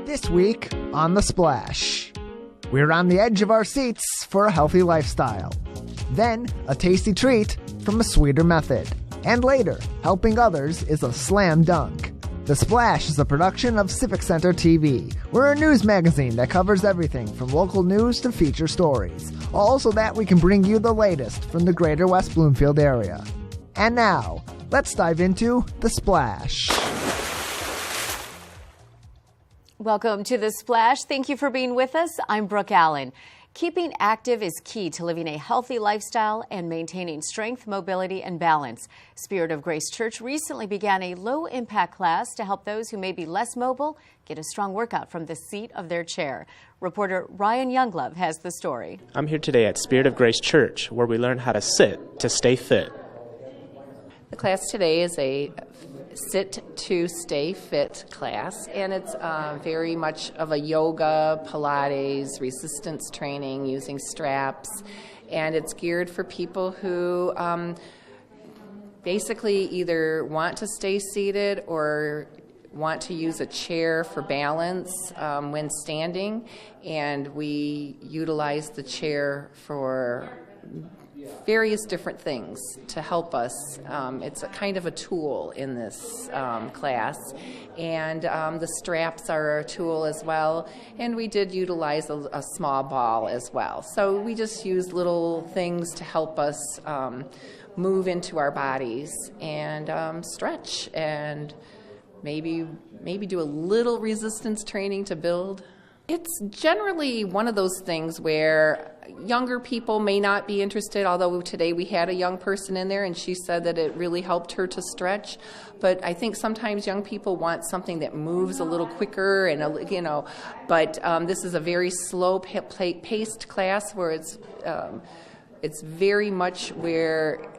This week on The Splash, we're on the edge of our seats for a healthy lifestyle. Then, a tasty treat from a sweeter method. And later, helping others is a slam dunk. The Splash is a production of Civic Center TV. We're a news magazine that covers everything from local news to feature stories, all so that we can bring you the latest from the greater West Bloomfield area. And now, let's dive into The Splash. Welcome to The Splash. Thank you for being with us. I'm Brooke Allen. Keeping active is key to living a healthy lifestyle and maintaining strength, mobility, and balance. Spirit of Grace Church recently began a low-impact class to help those who may be less mobile get a strong workout from the seat of their chair. Reporter Ryan Younglove has the story. I'm here today at Spirit of Grace Church, where we learn how to sit to stay fit. The class today is a Sit to Stay Fit class, and it's very much of a yoga, Pilates, resistance training using straps, and it's geared for people who basically either want to stay seated or want to use a chair for balance when standing, and we utilize the chair for various different things to help us. It's a kind of a tool in this class, and the straps are a tool as well, and we did utilize a small ball as well. So we just use little things to help us move into our bodies and stretch and maybe do a little resistance training to build. It's generally one of those things where younger people may not be interested, although today we had a young person in there and she said that it really helped her to stretch. But I think sometimes young people want something that moves a little quicker, and but this is a very slow-paced class where it's very much where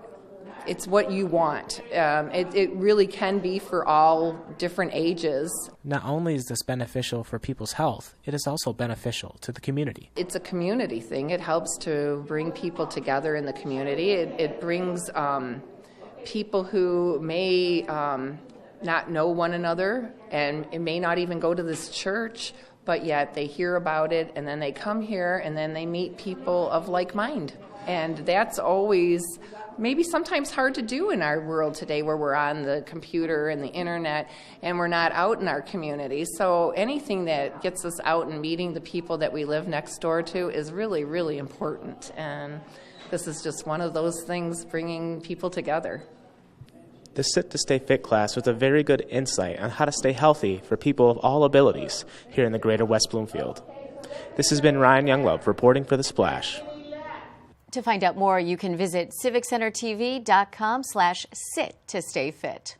it's what you want. It really can be for all different ages. Not only is this beneficial for people's health, it is also beneficial to the community. It's a community thing. It helps to bring people together in the community. It brings people who may not know one another and it may not even go to this church, but yet they hear about it and then they come here and then they meet people of like mind. And that's always maybe sometimes hard to do in our world today, where we're on the computer and the internet and we're not out in our community. So anything that gets us out and meeting the people that we live next door to is really, really important. And this is just one of those things bringing people together. The Sit to Stay Fit class was a very good insight on how to stay healthy for people of all abilities here in the greater West Bloomfield. This has been Ryan Younglove reporting for The Splash. To find out more, you can visit civiccentertv.com/sit to stay fit.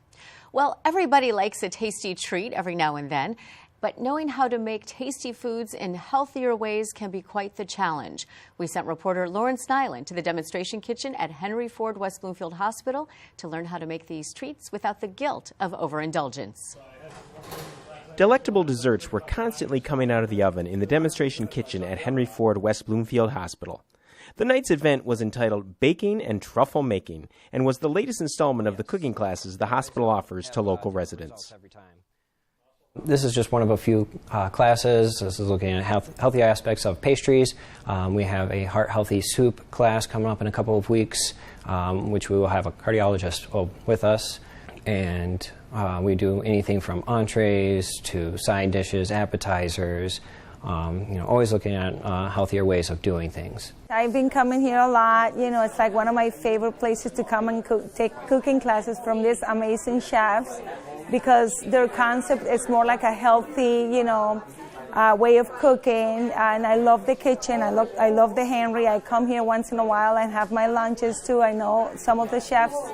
Well, everybody likes a tasty treat every now and then, but knowing how to make tasty foods in healthier ways can be quite the challenge. We sent reporter Lawrence Nyland to the demonstration kitchen at Henry Ford West Bloomfield Hospital to learn how to make these treats without the guilt of overindulgence. Delectable desserts were constantly coming out of the oven in the demonstration kitchen at Henry Ford West Bloomfield Hospital. The night's event was entitled Baking and Truffle Making and was the latest installment of the cooking classes the hospital offers to local residents. This is just one of a few classes. This is looking at healthy aspects of pastries. We have a heart healthy soup class coming up in a couple of weeks, which we will have a cardiologist with us. And we do anything from entrees to side dishes, appetizers, always looking at healthier ways of doing things. I've been coming here a lot. It's like one of my favorite places to come and take cooking classes from these amazing chefs, because their concept is more like a healthy, way of cooking. And I love the kitchen. I love the Henry. I come here once in a while and have my lunches too. I know some of the chefs,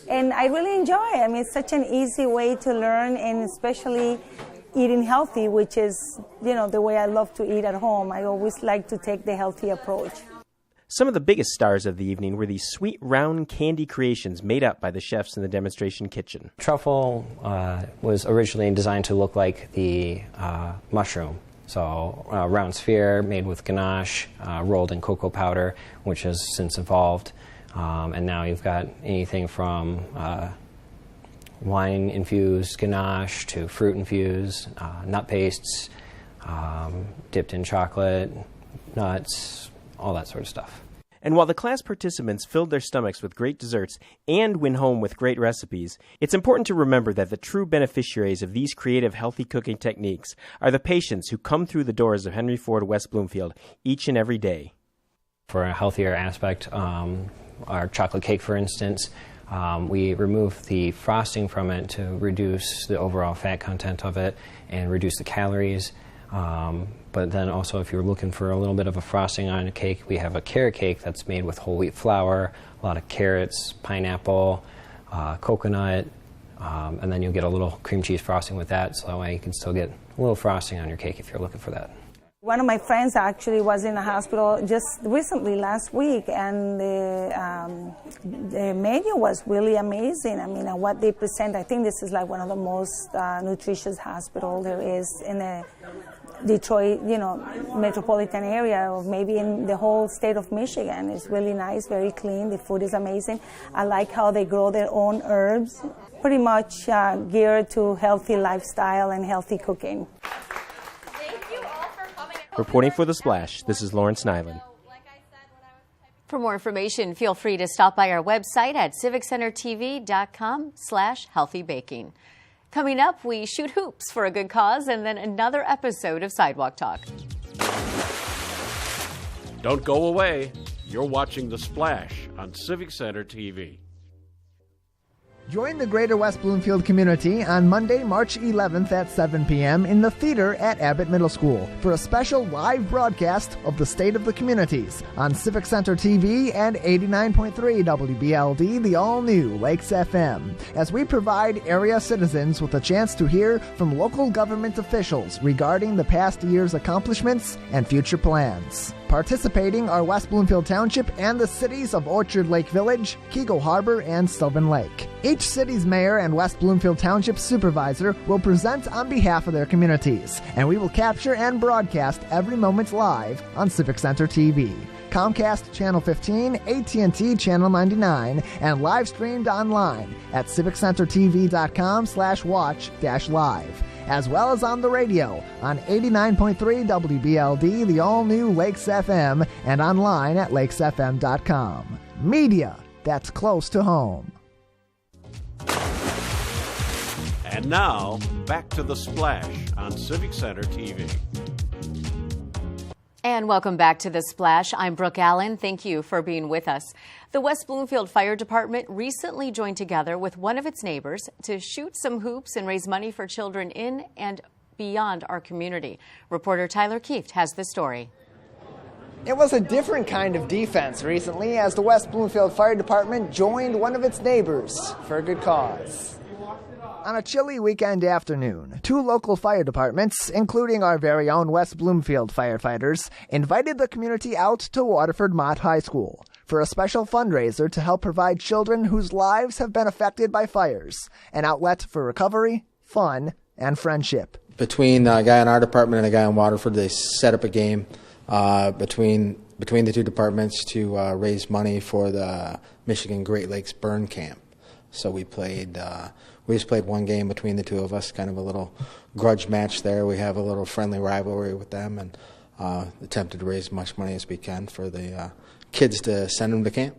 and I really enjoy it. I mean, it's such an easy way to learn, and especially eating healthy, which is, the way I love to eat at home. I always like to take the healthy approach. Some of the biggest stars of the evening were these sweet round candy creations made up by the chefs in the demonstration kitchen. Truffle was originally designed to look like the mushroom. So a round sphere made with ganache, rolled in cocoa powder, which has since evolved. And now you've got anything from wine-infused ganache to fruit-infused nut pastes, dipped in chocolate, nuts, all that sort of stuff. And while the class participants filled their stomachs with great desserts and went home with great recipes, it's important to remember that the true beneficiaries of these creative, healthy cooking techniques are the patients who come through the doors of Henry Ford West Bloomfield each and every day. For a healthier aspect, our chocolate cake, for instance, we remove the frosting from it to reduce the overall fat content of it and reduce the calories. But then also, if you're looking for a little bit of a frosting on a cake, we have a carrot cake that's made with whole wheat flour, a lot of carrots, pineapple, coconut, and then you'll get a little cream cheese frosting with that, so that way you can still get a little frosting on your cake if you're looking for that. One of my friends actually was in the hospital just recently, last week, and the menu was really amazing. I mean, what they present, I think this is like one of the most nutritious hospital there is in the Detroit, metropolitan area, or maybe in the whole state of Michigan. It's really nice, very clean. The food is amazing. I like how they grow their own herbs, pretty much geared to healthy lifestyle and healthy cooking. Reporting for The Splash, this is Lawrence Nyland. For more information, feel free to stop by our website at civiccentertv.com/healthybaking. Coming up, we shoot hoops for a good cause and then another episode of Sidewalk Talk. Don't go away. You're watching The Splash on Civic Center TV. Join the Greater West Bloomfield community on Monday, March 11th at 7 p.m. in the theater at Abbott Middle School for a special live broadcast of the State of the Communities on Civic Center TV and 89.3 WBLD, the all-new Lakes FM, as we provide area citizens with a chance to hear from local government officials regarding the past year's accomplishments and future plans. Participating are West Bloomfield Township and the cities of Orchard Lake Village, Keego Harbor, and Sylvan Lake. Each city's mayor and West Bloomfield Township supervisor will present on behalf of their communities, and we will capture and broadcast every moment live on Civic Center TV. Comcast Channel 15, AT&T Channel 99, and live streamed online at civiccentertv.com/watch-live. As well as on the radio on 89.3 WBLD, the all-new Lakes FM, and online at lakesfm.com. Media that's close to home. And now, back to The Splash on Civic Center TV. And welcome back to The Splash. I'm Brooke Allen. Thank you for being with us. The West Bloomfield Fire Department recently joined together with one of its neighbors to shoot some hoops and raise money for children in and beyond our community. Reporter Tyler Kieft has the story. It was a different kind of defense recently as the West Bloomfield Fire Department joined one of its neighbors for a good cause. On a chilly weekend afternoon, two local fire departments, including our very own West Bloomfield firefighters, invited the community out to Waterford Mott High School for a special fundraiser to help provide children whose lives have been affected by fires an outlet for recovery, fun, and friendship. Between a guy in our department and a guy in Waterford, they set up a game between the two departments to raise money for the Michigan Great Lakes Burn Camp. So we just played one game between the two of us, kind of a little grudge match there. We have a little friendly rivalry with them and attempted to raise as much money as we can for the kids to send them to camp.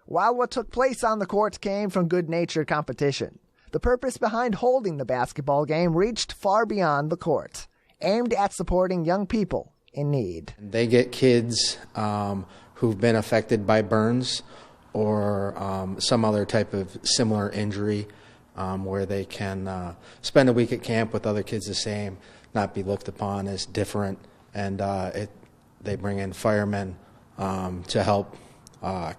While what took place on the court came from good-natured competition, the purpose behind holding the basketball game reached far beyond the court, aimed at supporting young people in need. They get kids who've been affected by burns or some other type of similar injury where they can spend a week at camp with other kids the same, not be looked upon as different, and they bring in firemen to help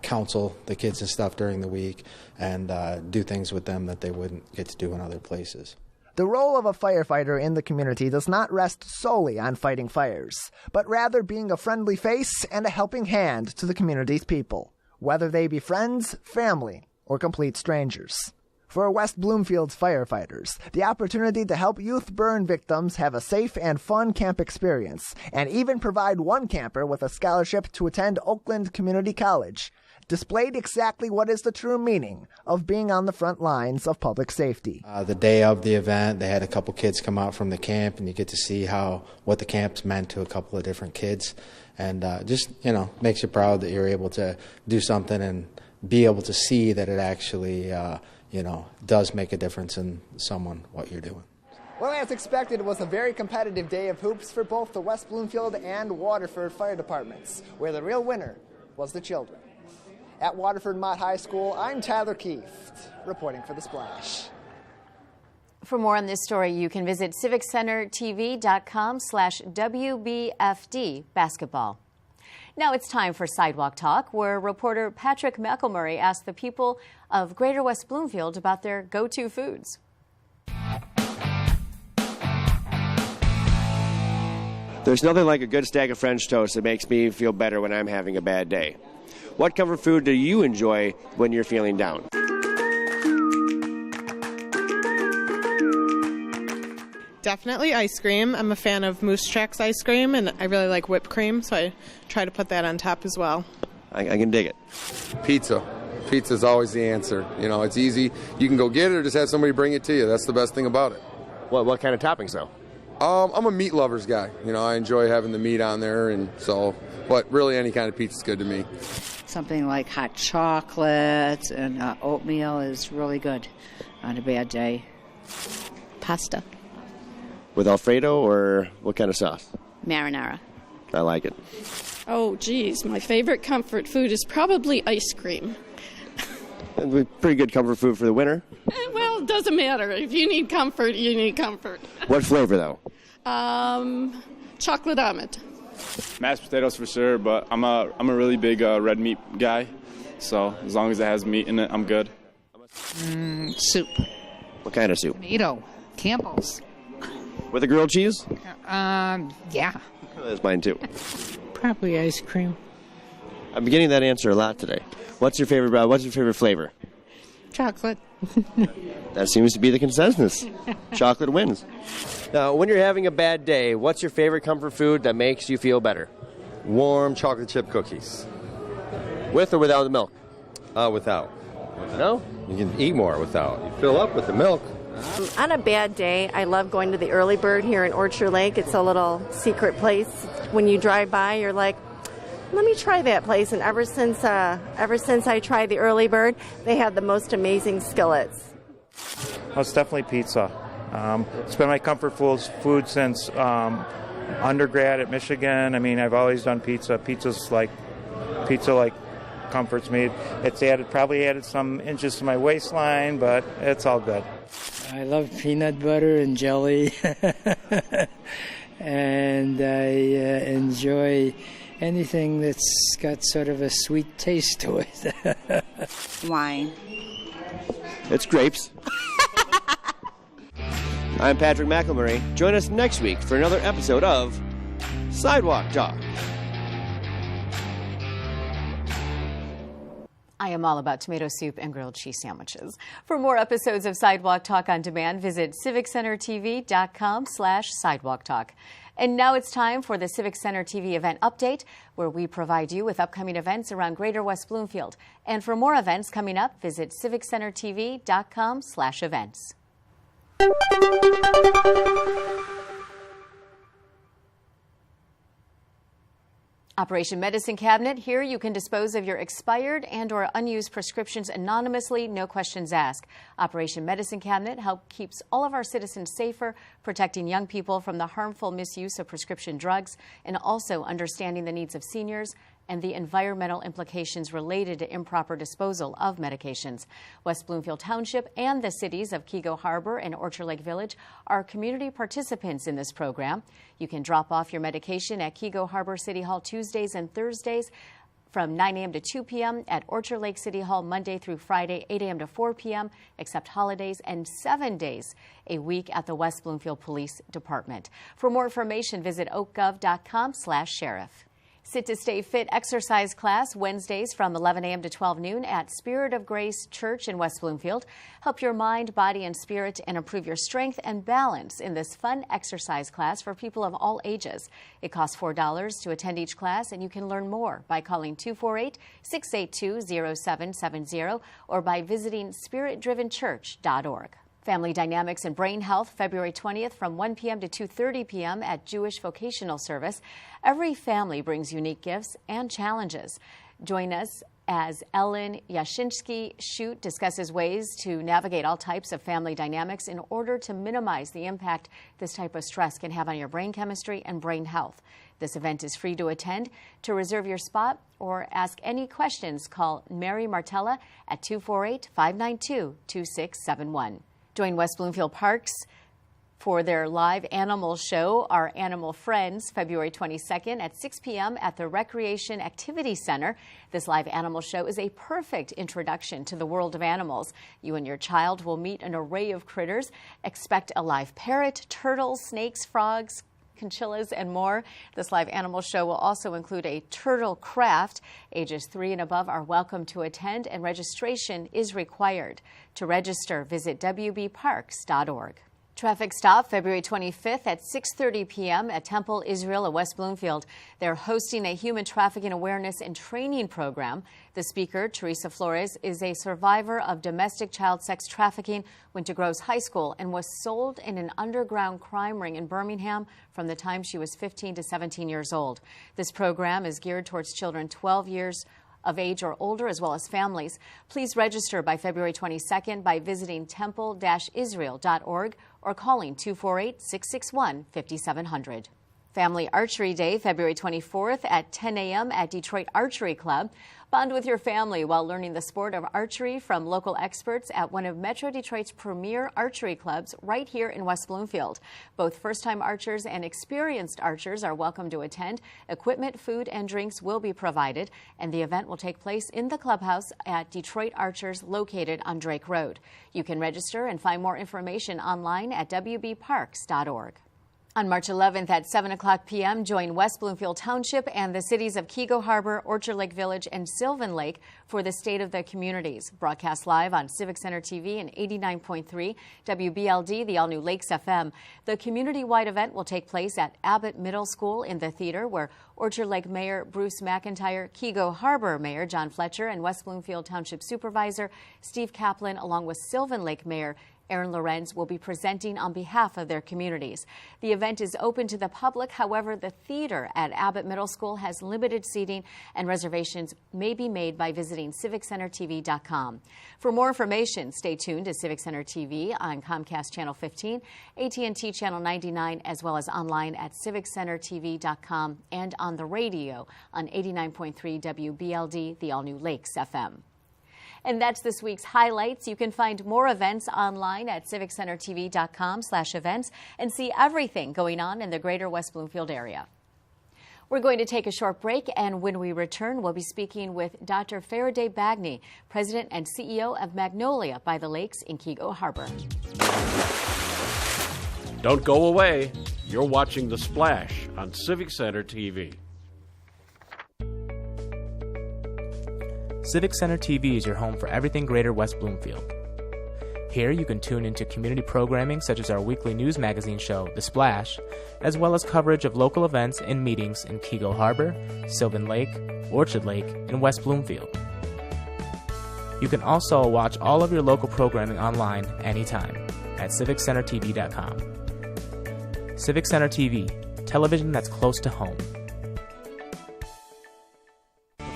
counsel the kids and stuff during the week and do things with them that they wouldn't get to do in other places. The role of a firefighter in the community does not rest solely on fighting fires, but rather being a friendly face and a helping hand to the community's people, whether they be friends, family, or complete strangers. For West Bloomfield's firefighters, the opportunity to help youth burn victims have a safe and fun camp experience, and even provide one camper with a scholarship to attend Oakland Community College, displayed exactly what is the true meaning of being on the front lines of public safety. The day of the event, they had a couple kids come out from the camp, and you get to see what the camp's meant to a couple of different kids. And just, makes you proud that you're able to do something and be able to see that it actually, does make a difference in someone, what you're doing. Well, as expected, it was a very competitive day of hoops for both the West Bloomfield and Waterford fire departments, where the real winner was the children. At Waterford Mott High School, I'm Tyler Kieft, reporting for The Splash. For more on this story, you can visit civiccentertv.com/WBFD basketball. Now it's time for Sidewalk Talk, where reporter Patrick McElmurray asked the people of Greater West Bloomfield about their go-to foods. There's nothing like a good stack of French toast that makes me feel better when I'm having a bad day. What comfort food do you enjoy when you're feeling down? Definitely ice cream. I'm a fan of Moose Tracks ice cream, and I really like whipped cream, so I try to put that on top as well. I can dig it. Pizza. Pizza's always the answer. It's easy. You can go get it or just have somebody bring it to you. That's the best thing about it. What kind of toppings, though? I'm a meat lover's guy. I enjoy having the meat on there, but really any kind of pizza's good to me. Something like hot chocolate and oatmeal is really good on a bad day. Pasta. With Alfredo or what kind of sauce? Marinara. I like it. Oh, geez. My favorite comfort food is probably ice cream. Pretty good comfort food for the winter. Well, it doesn't matter. If you need comfort, you need comfort. What flavor, though? Chocolate almond. Mashed potatoes for sure, but I'm a really big red meat guy. So as long as it has meat in it, I'm good. Soup. What kind of soup? Tomato. Campbell's. With a grilled cheese? Yeah. That's mine, too. Probably ice cream. I'm getting that answer a lot today. What's your favorite flavor? Chocolate. That seems to be the consensus. Chocolate wins. Now, when you're having a bad day, what's your favorite comfort food that makes you feel better? Warm chocolate chip cookies. With or without the milk? Without. No? You can eat more without. You fill up with the milk. On a bad day, I love going to the Early Bird here in Orchard Lake. It's a little secret place. When you drive by, you're like, let me try that place. And ever since I tried the Early Bird, they have the most amazing skillets. Well, it's definitely pizza. It's been my comfort food since undergrad at Michigan. I mean, I've always done pizza. Pizza comforts me. It's probably added some inches to my waistline, but it's all good. I love peanut butter and jelly, and I enjoy anything that's got sort of a sweet taste to it. Wine. It's grapes. I'm Patrick McElmurray. Join us next week for another episode of Sidewalk Talk. I am all about tomato soup and grilled cheese sandwiches. For more episodes of Sidewalk Talk on Demand, visit civiccentertv.com/sidewalk talk. And now it's time for the Civic Center TV event update, where we provide you with upcoming events around Greater West Bloomfield. And for more events coming up, visit civiccentertv.com/events. Operation Medicine Cabinet. Here you can dispose of your expired and or unused prescriptions anonymously, no questions asked. Operation Medicine Cabinet keeps all of our citizens safer, protecting young people from the harmful misuse of prescription drugs, and also understanding the needs of seniors and the environmental implications related to improper disposal of medications. West Bloomfield Township and the cities of Keego Harbor and Orchard Lake Village are community participants in this program. You can drop off your medication at Keego Harbor City Hall Tuesdays and Thursdays from 9 a.m. to 2 p.m. at Orchard Lake City Hall Monday through Friday, 8 a.m. to 4 p.m., except holidays, and 7 days a week at the West Bloomfield Police Department. For more information, visit oakgov.com/sheriff. Sit to Stay Fit exercise class Wednesdays from 11 a.m. to 12 noon at Spirit of Grace Church in West Bloomfield. Help your mind, body, and spirit and improve your strength and balance in this fun exercise class for people of all ages. It costs $4 to attend each class, and you can learn more by calling 248-682-0770 or by visiting spiritdrivenchurch.org. Family Dynamics and Brain Health, February 20th from 1 p.m. to 2:30 p.m. at Jewish Vocational Service. Every family brings unique gifts and challenges. Join us as Ellen Yashinsky-Shute discusses ways to navigate all types of family dynamics in order to minimize the impact this type of stress can have on your brain chemistry and brain health. This event is free to attend. To reserve your spot or ask any questions, call Mary Martella at 248-592-2671. Join West Bloomfield Parks for their live animal show, Our Animal Friends, February 22nd at 6 p.m. at the Recreation Activity Center. This live animal show is a perfect introduction to the world of animals. You and your child will meet an array of critters. Expect a live parrot, turtles, snakes, frogs, chinchillas, and more. This live animal show will also include a turtle craft. Ages 3 and above are welcome to attend, and registration is required. To register, visit wbparks.org. Traffic stop February 25th at 6:30 p.m. at Temple Israel of West Bloomfield. They're hosting a human trafficking awareness and training program. The speaker, Teresa Flores, is a survivor of domestic child sex trafficking, went to Groves High School, and was sold in an underground crime ring in Birmingham from the time she was 15 to 17 years old. This program is geared towards children 12 years of age or older, as well as families. Please register by February 22nd by visiting temple-israel.org or calling 248-661-5700. Family Archery Day, February 24th at 10 a.m. at Detroit Archery Club. Bond with your family while learning the sport of archery from local experts at one of Metro Detroit's premier archery clubs right here in West Bloomfield. Both first-time archers and experienced archers are welcome to attend. Equipment, food, and drinks will be provided, and the event will take place in the clubhouse at Detroit Archers located on Drake Road. You can register and find more information online at wbparks.org. On March 11th at 7 o'clock p.m., join West Bloomfield Township and the cities of Kego Harbor, Orchard Lake Village, and Sylvan Lake for the State of the Communities. Broadcast live on Civic Center TV and 89.3 WBLD, the all-new Lakes FM. The community-wide event will take place at Abbott Middle School in the theater, where Orchard Lake Mayor Bruce McIntyre, Kego Harbor Mayor John Fletcher, and West Bloomfield Township Supervisor Steve Kaplan, along with Sylvan Lake Mayor Aaron Lorenz, will be presenting on behalf of their communities. The event is open to the public. However, the theater at Abbott Middle School has limited seating, and reservations may be made by visiting civiccentertv.com. For more information, stay tuned to Civic Center TV on Comcast Channel 15, AT&T Channel 99, as well as online at civiccentertv.com and on the radio on 89.3 WBLD, the all-new Lakes FM. And that's this week's highlights. You can find more events online at civiccentertv.com/events and see everything going on in the greater West Bloomfield area. We're going to take a short break, and when we return, we'll be speaking with Dr. Farideh Bagne, President and CEO of Magnolia by the Lakes in Kego Harbor. Don't go away. You're watching The Splash on Civic Center TV. Civic Center TV is your home for everything greater West Bloomfield. Here you can tune into community programming such as our weekly news magazine show, The Splash, as well as coverage of local events and meetings in Kego Harbor, Sylvan Lake, Orchard Lake, and West Bloomfield. You can also watch all of your local programming online anytime at civiccentertv.com. Civic Center TV, television that's close to home.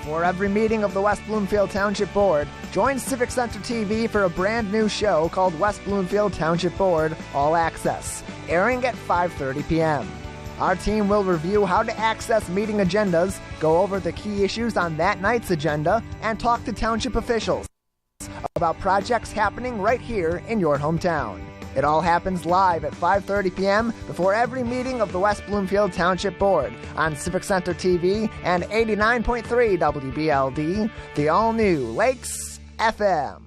For every meeting of the West Bloomfield Township Board, join Civic Center TV for a brand new show called West Bloomfield Township Board All Access, airing at 5:30 p.m. Our team will review how to access meeting agendas, go over the key issues on that night's agenda, and talk to township officials about projects happening right here in your hometown. It all happens live at 5:30 p.m. before every meeting of the West Bloomfield Township Board on Civic Center TV and 89.3 WBLD, the all-new Lakes FM.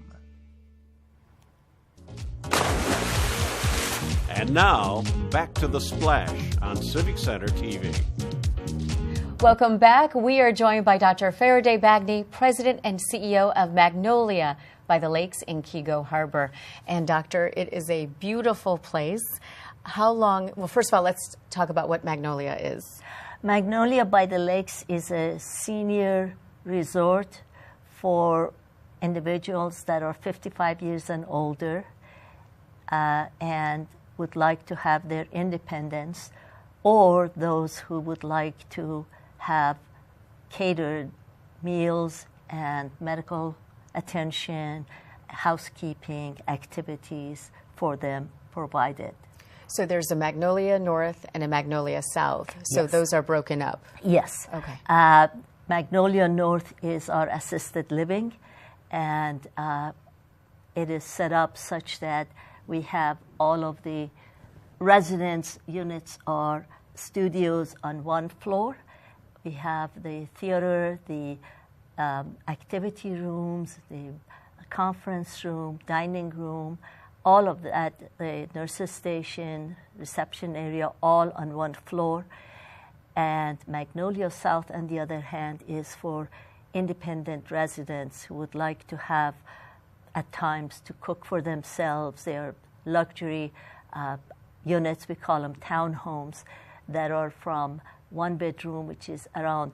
And now, back to The Splash on Civic Center TV. Welcome back. We are joined by Dr. Farideh Bagne, President and CEO of Magnolia by the Lakes in Kego Harbor. And Doctor, it is a beautiful place. How long, well, first of all, let's talk about what Magnolia is. Magnolia by the Lakes is a senior resort for individuals that are 55 years and older and would like to have their independence, or those who would like to have catered meals and medical attention, housekeeping activities for them provided. So there's a Magnolia North and a Magnolia South. So Yes. those are broken up. Yes. Okay. Magnolia North is our assisted living, and it is set up such that we have all of the residence units or studios on one floor. We have the theater, the activity rooms, the conference room, dining room, all of that, the nurses station, reception area, all on one floor. And Magnolia South, on the other hand, is for independent residents who would like to have, at times, to cook for themselves. They are luxury units, we call them townhomes, that are from one bedroom, which is around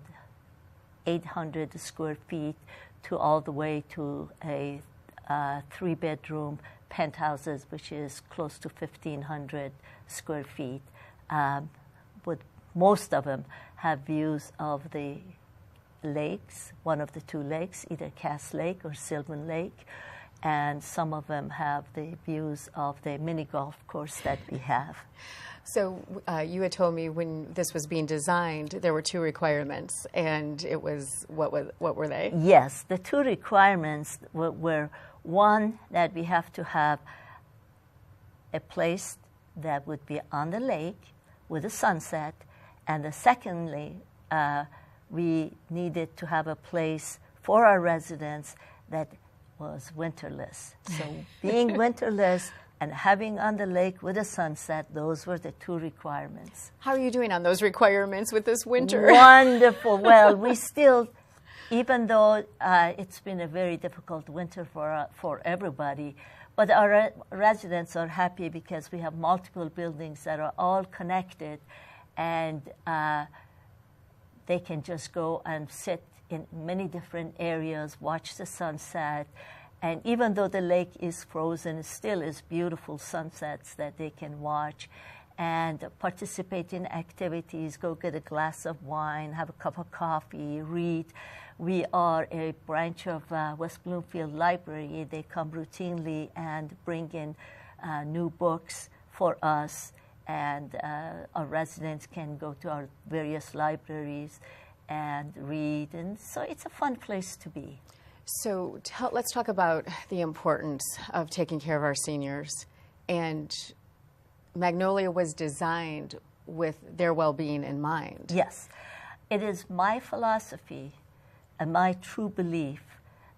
800 square feet, to all the way to a 3-bedroom penthouses, which is close to 1,500 square feet. But most of them have views of the lakes, one of the two lakes, either Cass Lake or Sylvan Lake, and some of them have the views of the mini golf course that we have. So you had told me when this was being designed, there were 2 requirements, and it was, what were they? Yes, the 2 requirements were one, that we have to have a place that would be on the lake with a sunset, and secondly, we needed to have a place for our residents that was winterless. So being winterless and having on the lake with a sunset, those were the 2 requirements. How are you doing on those requirements with this winter? Wonderful. Well, we still, even though it's been a very difficult winter for everybody, but our residents are happy because we have multiple buildings that are all connected, and they can just go and sit in many different areas, watch the sunset. And even though the lake is frozen, it still is beautiful sunsets that they can watch and participate in activities, go get a glass of wine, have a cup of coffee, read. We are a branch of West Bloomfield Library. They come routinely and bring in new books for us, and our residents can go to our various libraries and read, and so it's a fun place to be. So let's talk about the importance of taking care of our seniors. And Magnolia was designed with their well-being in mind. Yes. It is my philosophy and my true belief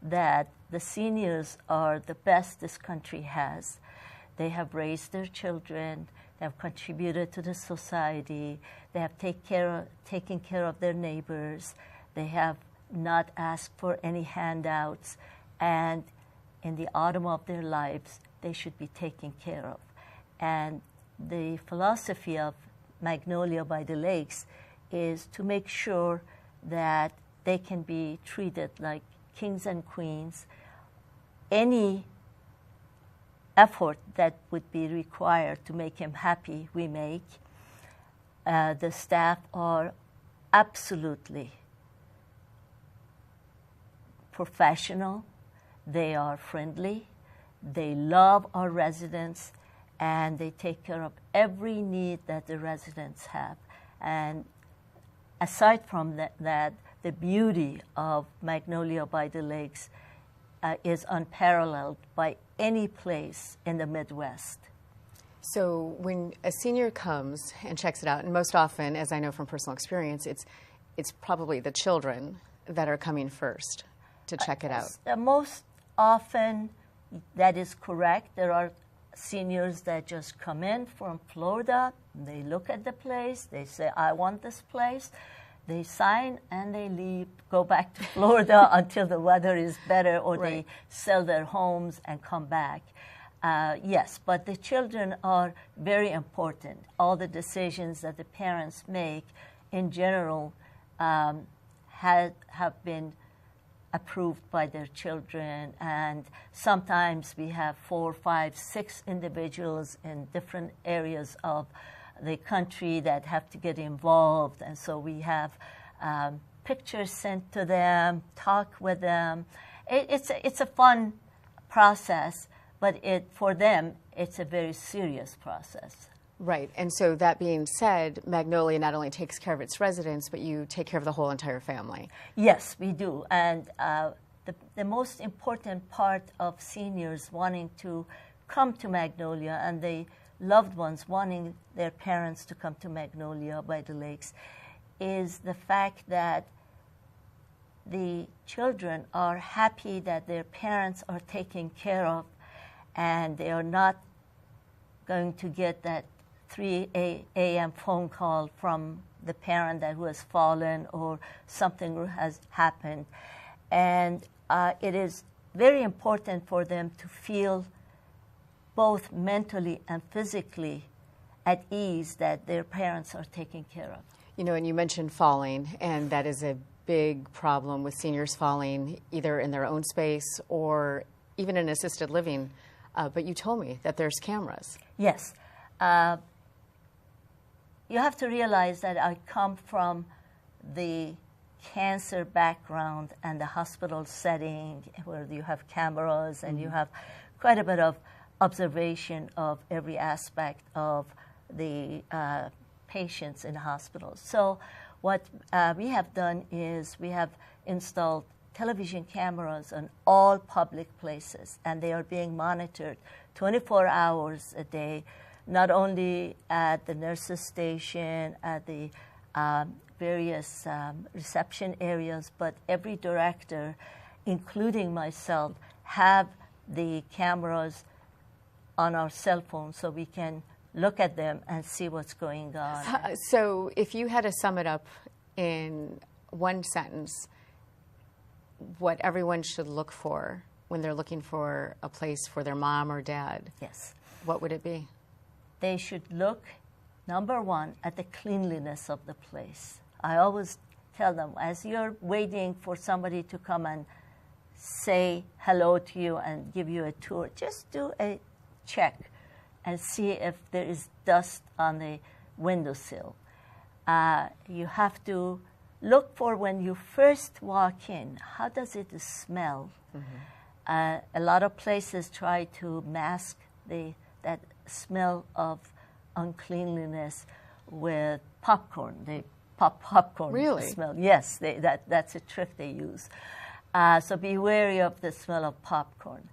that the seniors are the best this country has. They have raised their children, they have contributed to the society, they have taken care of their neighbors, they have not asked for any handouts, and in the autumn of their lives, they should be taken care of. And the philosophy of Magnolia by the Lakes is to make sure that they can be treated like kings and queens. Any effort that would be required to make him happy, we make. The staff are absolutely professional, they are friendly, they love our residents, and they take care of every need that the residents have. And aside from that, the beauty of Magnolia by the Lakes is unparalleled by any place in the Midwest. So when a senior comes and checks it out, and most often, as I know from personal experience, it's probably the children that are coming first to check it out. Most often, that is correct. There are seniors that just come in from Florida, they look at the place, they say, I want this place. They sign and they leave, go back to Florida until the weather is better, or they sell their homes and come back. Yes, but the children are very important. All the decisions that the parents make in general have been approved by their children, and sometimes we have 4, 5, 6 individuals in different areas of the country that have to get involved, and so we have pictures sent to them, talk with them. It's a fun process, but for them, it's a very serious process. Right, and so that being said, Magnolia not only takes care of its residents, but you take care of the whole entire family. Yes, we do, and the most important part of seniors wanting to come to Magnolia, and the loved ones wanting their parents to come to Magnolia by the Lakes, is the fact that the children are happy that their parents are taken care of, and they are not going to get that 3 a.m. phone call from the parent that who has fallen or something has happened. And it is very important for them to feel both mentally and physically at ease that their parents are taken care of. You know, and you mentioned falling, and that is a big problem with seniors falling either in their own space or even in assisted living. But you told me that there's cameras. Yes. You have to realize that I come from the cancer background and the hospital setting where you have cameras and you have quite a bit of observation of every aspect of the patients in hospitals. So what we have done is we have installed television cameras on all public places, and they are being monitored 24 hours a day, not only at the nurses' station, at the various reception areas, but every director, including myself, have the cameras on our cell phone so we can look at them and see what's going on. So if you had to sum it up in one sentence, what everyone should look for when they're looking for a place for their mom or dad, yes, what would it be? They should look, number one, at the cleanliness of the place. I always tell them, as you're waiting for somebody to come and say hello to you and give you a tour, just do a check and see if there is dust on the windowsill. You have to look for when you first walk in, how does it smell? Mm-hmm. A lot of places try to mask that smell of uncleanliness with popcorn. They pop popcorn really? Smell. Yes, that's a trick they use. So be wary of the smell of popcorn.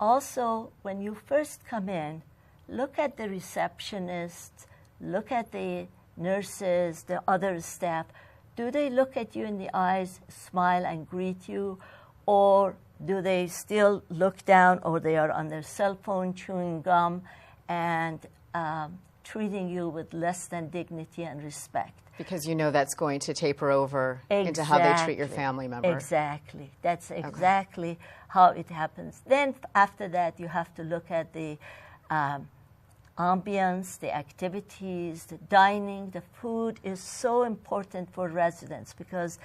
Also, when you first come in, look at the receptionists, look at the nurses, the other staff. Do they look at you in the eyes, smile, and greet you? Or do they still look down, or they are on their cell phone chewing gum and treating you with less than dignity and respect? Because you know that's going to taper over into how they treat your family member. Exactly. That's exactly how it happens. Then after that, you have to look at the ambience, the activities, the dining. The food is so important for residents because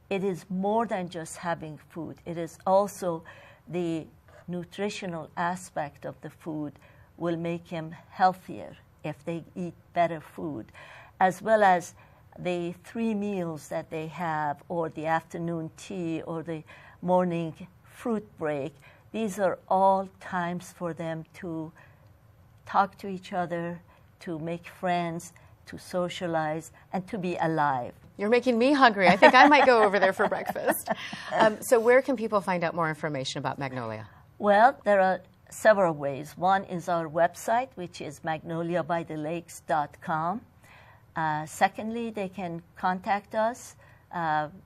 it is more than just having food. It is also the nutritional aspect of the food will make them healthier if they eat better food, as well as the 3 meals that they have, or the afternoon tea, or the morning fruit break. These are all times for them to talk to each other, to make friends, to socialize, and to be alive. You're making me hungry. I think I might go over there for breakfast. So where can people find out more information about Magnolia? Well, there are several ways. One is our website, which is magnoliabythelakes.com. Secondly, they can contact us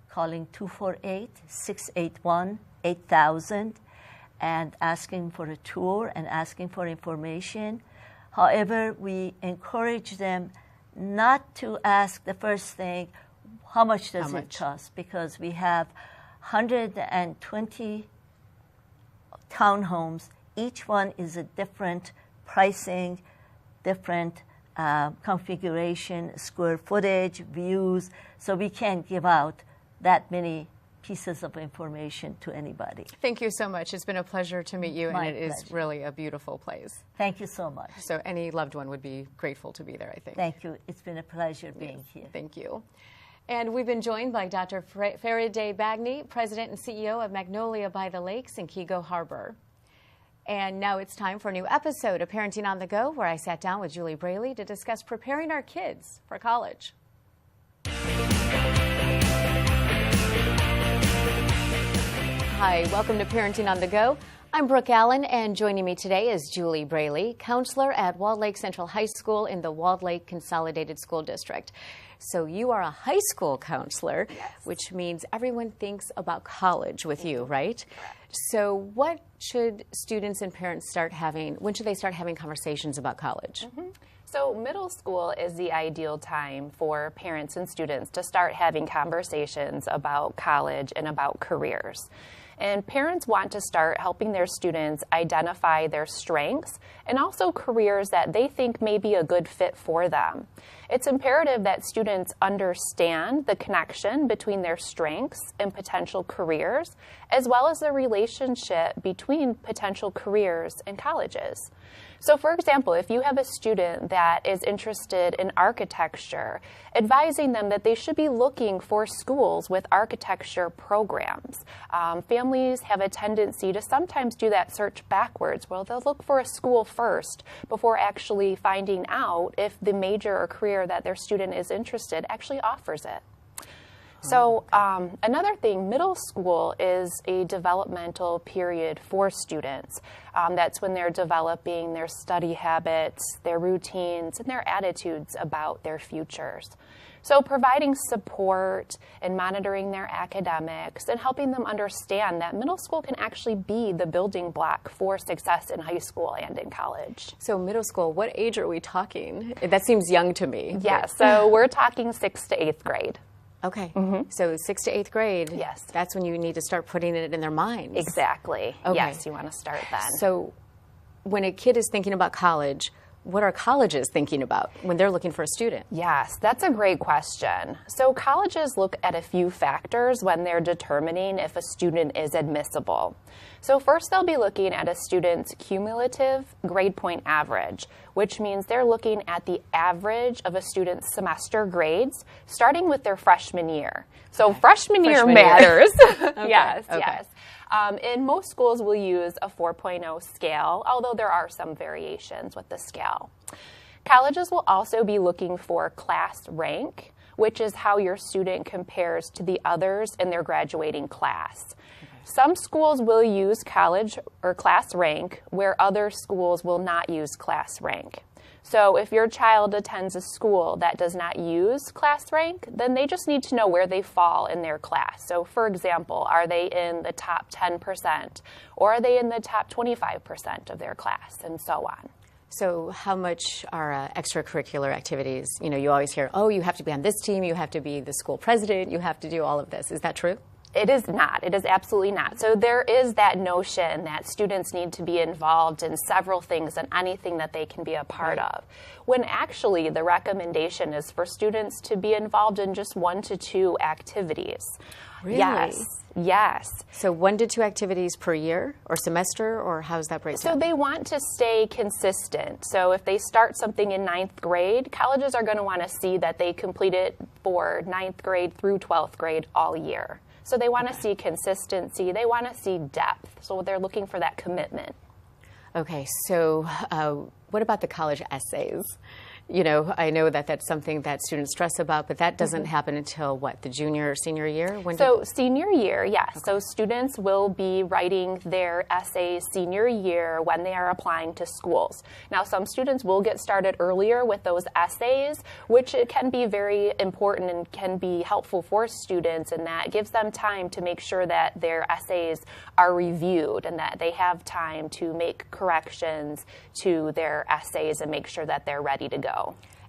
calling 248-681-8000 and asking for a tour and asking for information. However, we encourage them not to ask the first thing, How much does it cost? Because we have 120 townhomes. Each one is a different pricing, different configuration, square footage, views. So we can't give out that many pieces of information to anybody. Thank you so much. It's been a pleasure to meet you, My and it is pleasure. really a beautiful place. Thank you so much. So any loved one would be grateful to be there, I think. Thank you. It's been a pleasure being here. Thank you. And we've been joined by Dr. Farideh Bagne, President and CEO of Magnolia by the Lakes in Kego Harbor. And now it's time for a new episode of Parenting on the Go, where I sat down with Julie Braley to discuss preparing our kids for college. Hi, welcome to Parenting on the Go. I'm Brooke Allen, and joining me today is Julie Braley, counselor at Walled Lake Central High School in the Walled Lake Consolidated School District. So you are a high school counselor, which means everyone thinks about college with you, right? So what should students and parents start having, when should they start having conversations about college? So middle school is the ideal time for parents and students to start having conversations about college and about careers. And parents want to start helping their students identify their strengths and also careers that they think may be a good fit for them. It's imperative that students understand the connection between their strengths and potential careers, as well as the relationship between potential careers and colleges. So for example, if you have a student that is interested in architecture, advising them that they should be looking for schools with architecture programs. Families have a tendency to sometimes do that search backwards, where they'll look for a school first before actually finding out if the major or career that their student is interested actually offers it. So another thing, middle school is a developmental period for students. That's when they're developing their study habits, their routines, and their attitudes about their futures. So providing support and monitoring their academics and helping them understand that middle school can actually be the building block for success in high school and in college. So middle school, what age are we talking? That seems young to me. Yeah, so we're talking 6th to 8th grade. Okay, so 6th to 8th grade, yes, that's when you need to start putting it in their minds. Exactly. Okay. Yes, you want to start then. So when a kid is thinking about college, what are colleges thinking about when they're looking for a student? Yes, that's a great question. So colleges look at a few factors when they're determining if a student is admissible. So first, they'll be looking at a student's cumulative grade point average, which means they're looking at the average of a student's semester grades starting with their freshman year. So freshman year matters. Okay. Yes, okay. yes. In most schools, we'll use a 4.0 scale, although there are some variations with the scale. Colleges will also be looking for class rank, which is how your student compares to the others in their graduating class. Some schools will use college or class rank, where other schools will not use class rank. So if your child attends a school that does not use class rank, then they just need to know where they fall in their class. So for example, are they in the top 10%, or are they in the top 25% of their class, and so on. So how much are extracurricular activities? You know, you always hear, oh, you have to be on this team, you have to be the school president, you have to do all of this. Is that true? It is not. It is absolutely not. So there is that notion that students need to be involved in several things and anything that they can be a part of, when actually the recommendation is for students to be involved in just 1 to 2 activities. Really? Yes. Yes. So 1 to 2 activities per year or semester, or how does that break down? So they want to stay consistent. So if they start something in 9th grade, colleges are going to want to see that they complete it for 9th grade through 12th grade all year. So they want to see consistency. They want to see depth. So they're looking for that commitment. Okay, so what about the college essays? You know, I know that that's something that students stress about, but that doesn't happen until, what, the junior or senior year? So senior year, yes. Okay. So students will be writing their essays senior year when they are applying to schools. Now, some students will get started earlier with those essays, which can be very important and can be helpful for students, and that gives them time to make sure that their essays are reviewed and that they have time to make corrections to their essays and make sure that they're ready to go.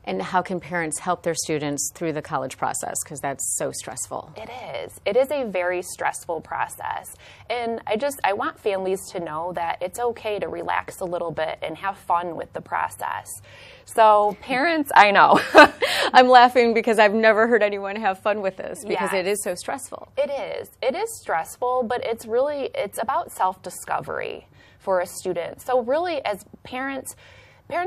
And how can parents help their students through the college process? Because that's so stressful. It is. It is a very stressful process. And I want families to know that it's okay to relax a little bit and have fun with the process. So parents, I know. I'm laughing because I've never heard anyone have fun with this because it is so stressful. It is. It is stressful, but it's about self-discovery for a student. So really, as parents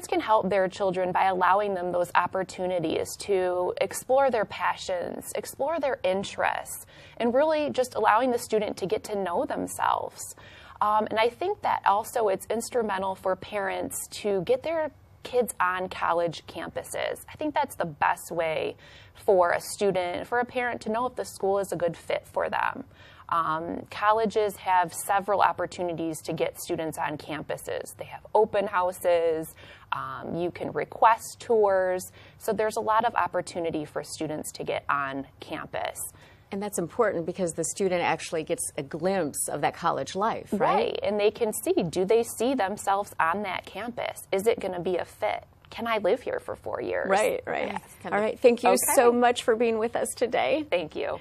can help their children by allowing them those opportunities to explore their passions, explore their interests, and really just allowing the student to get to know themselves. And I think that also it's instrumental for parents to get their kids on college campuses. I think that's the best way for a student, for a parent to know if the school is a good fit for them. Colleges have several opportunities to get students on campuses. They have open houses, you can request tours, so there's a lot of opportunity for students to get on campus. And that's important because the student actually gets a glimpse of that college life, right? Right, and they can see, do they see themselves on that campus? Is it going to be a fit? Can I live here for 4 years? Right, right. Yes, all right, thank you so much for being with us today. Thank you.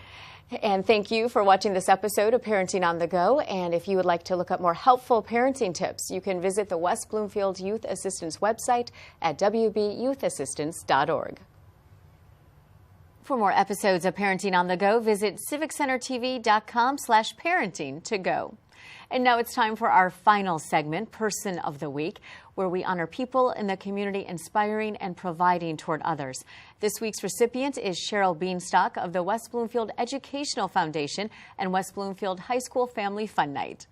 And thank you for watching this episode of Parenting on the Go. And if you would like to look up more helpful parenting tips, you can visit the West Bloomfield Youth Assistance website at wbyouthassistance.org. For more episodes of Parenting on the Go, visit civiccentertv.com/parenting to go. And now it's time for our final segment, Person of the Week, where we honor people in the community inspiring and providing toward others. This week's recipient is Cheryl Beanstock of the West Bloomfield Educational Foundation and West Bloomfield High School Family Fun Night.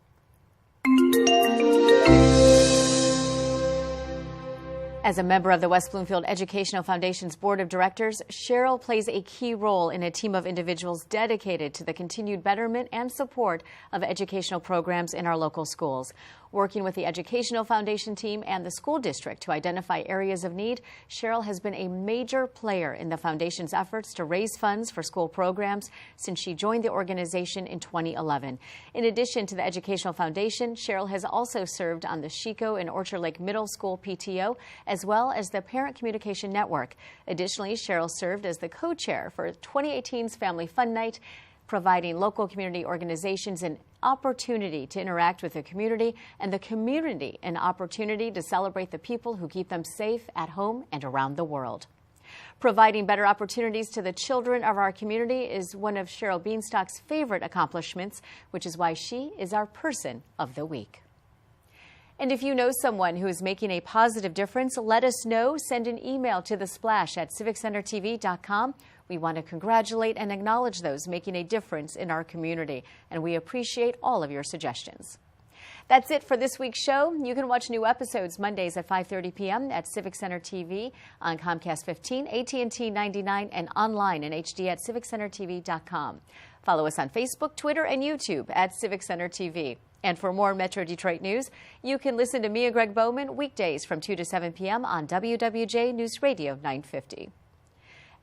As a member of the West Bloomfield Educational Foundation's Board of Directors, Cheryl plays a key role in a team of individuals dedicated to the continued betterment and support of educational programs in our local schools. Working with the Educational Foundation team and the school district to identify areas of need, Cheryl has been a major player in the Foundation's efforts to raise funds for school programs since she joined the organization in 2011. In addition to the Educational Foundation, Cheryl has also served on the Chico and Orchard Lake Middle School PTO, as well as the Parent Communication Network. Additionally, Cheryl served as the co-chair for 2018's Family Fun Night, providing local community organizations an opportunity to interact with the community and the community an opportunity to celebrate the people who keep them safe at home and around the world. Providing better opportunities to the children of our community is one of Cheryl Beanstock's favorite accomplishments, which is why she is our Person of the Week. And if you know someone who is making a positive difference, let us know. Send an email to thesplash@civiccentertv.com. We want to congratulate and acknowledge those making a difference in our community, and we appreciate all of your suggestions. That's it for this week's show. You can watch new episodes Mondays at 5:30 p.m. at Civic Center TV on Comcast 15, AT&T 99, and online in HD at civiccentertv.com. Follow us on Facebook, Twitter, and YouTube at Civic Center TV. And for more Metro Detroit news, you can listen to me and Greg Bowman weekdays from 2 to 7 p.m. on WWJ Newsradio 950.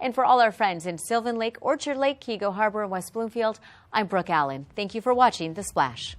And for all our friends in Sylvan Lake, Orchard Lake, Kego Harbor, and West Bloomfield, I'm Brooke Allen. Thank you for watching The Splash.